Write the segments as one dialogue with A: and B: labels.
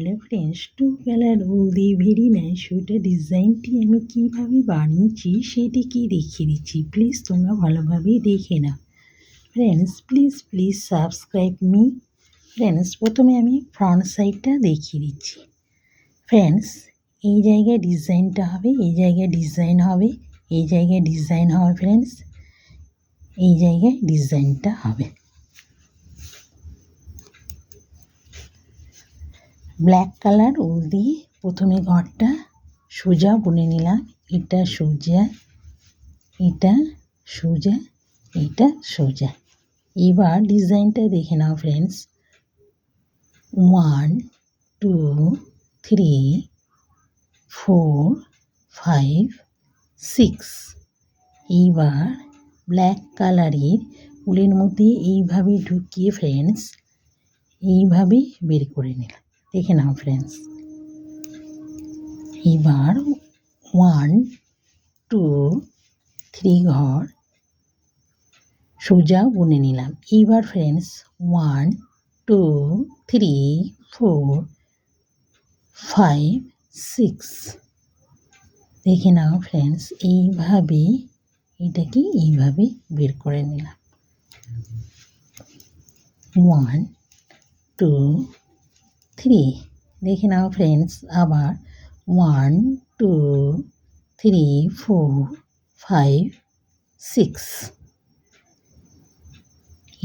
A: Hello friends, two colour the very nice ওইটা ডিজাইনটি আমি কীভাবে বানিয়েছি সেটিকেই দেখিয়ে দিচ্ছি। প্লিজ তোমরা ভালোভাবে দেখে নাও friends. Please subscribe me friends. প্রথমে আমি ফ্রন্ট সাইডটা দেখিয়ে দিচ্ছি ফ্রেন্ডস। এই জায়গায় ডিজাইনটা হবে, এই জায়গায় ডিজাইন হবে, এই জায়গায় ডিজাইন হবে ফ্রেন্ডস, এই জায়গায় ডিজাইনটা হবে। ব্ল্যাক কালার উল দিয়ে প্রথমে ঘরটা সোজা বুনে নিলাম। এটা সোজা, এটা সোজা, এটা সোজা। এবার ডিজাইনটা দেখে নাও ফ্রেন্ডস। 1 2 3 4 5 6। এইবার ব্ল্যাক কালারের উলের মধ্যে এইভাবে ঢুকিয়ে ফ্রেন্ডস এইভাবে বের করে নিলাম। দেখে নাও ফ্রেন্ডস। এবার 1 2 3 ঘর সোজা বুনে নিলাম। এইবার ফ্রেন্ডস 1 2 3 4 5 6। দেখে নাও ফ্রেন্ডস, এইভাবে এটাকে এইভাবে বের করে নিলাম। 1 2 3। দেখে নাও ফ্রেন্ডস, আবার 1 2 3 4 5 6।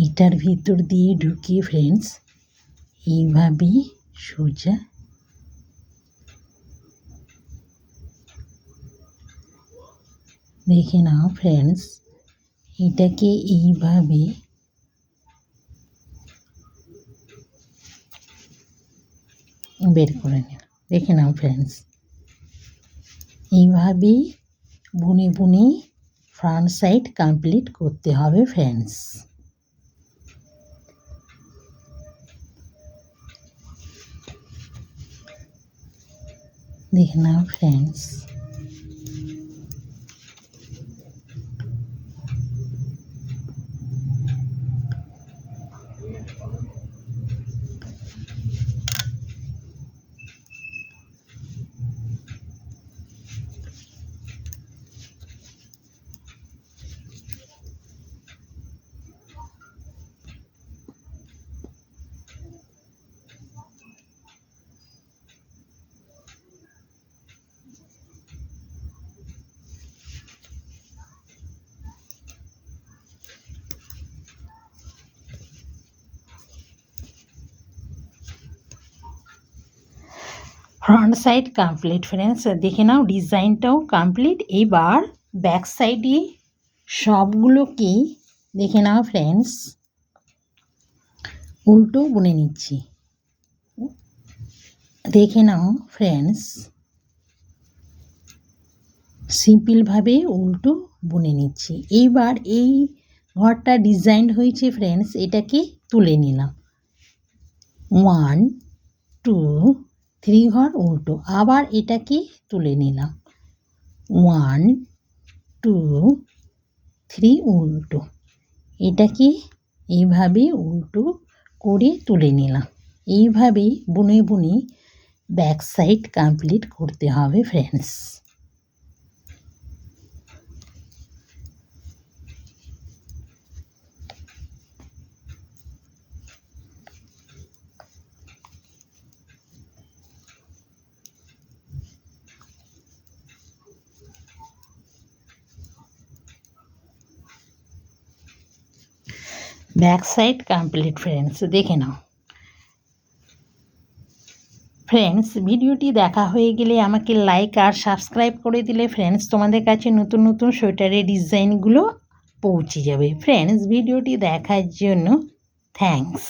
A: এটার ভিতর দিয়ে ঢুকিয়ে ফ্রেন্ডস এইভাবে সোজা দেখে নাও ফ্রেন্ডস, এটাকে এইভাবে বের করে নিলাম। দেখে নাও ফ্রেন্ডস, এইভাবেই বুনে বুনে ফ্রন্ট সাইড কমপ্লিট করতে হবে ফ্রেন্ডস। দেখে নাও friends. Front side complete friends. দেখে নাও ডিজাইনটাও কমপ্লিট। এবার ব্যাক সাইডে সবগুলোকে দেখে নাও ফ্রেন্ডস উল্টো বুনে নিচ্ছি। দেখে নাও ফ্রেন্ডস, সিম্পলভাবে উল্টো বুনে নিচ্ছি। এইবার এই ঘরটা ডিজাইন হয়েছে ফ্রেন্ডস, এটাকে তুলে নিলাম। 1 2 3 ঘর উল্টো, আবার এটাকে তুলে নিলাম। 1 2 3 উল্টো, এটাকে এইভাবে উল্টো করে তুলে নিলাম। এইভাবেই বুনে বুনে ব্যাক সাইড কমপ্লিট করতে হবে friends. Back side complete friends. দেখে নাও ফ্রেন্ডস, ভিডিওটি দেখা হয়ে গেলে আমাকে লাইক আর সাবস্ক্রাইব করে দিলে ফ্রেন্ডস তোমাদের কাছে নতুন নতুন সোয়েটারের ডিজাইনগুলো পৌঁছে যাবে ফ্রেন্ডস। ভিডিওটি দেখার জন্য থ্যাঙ্কস।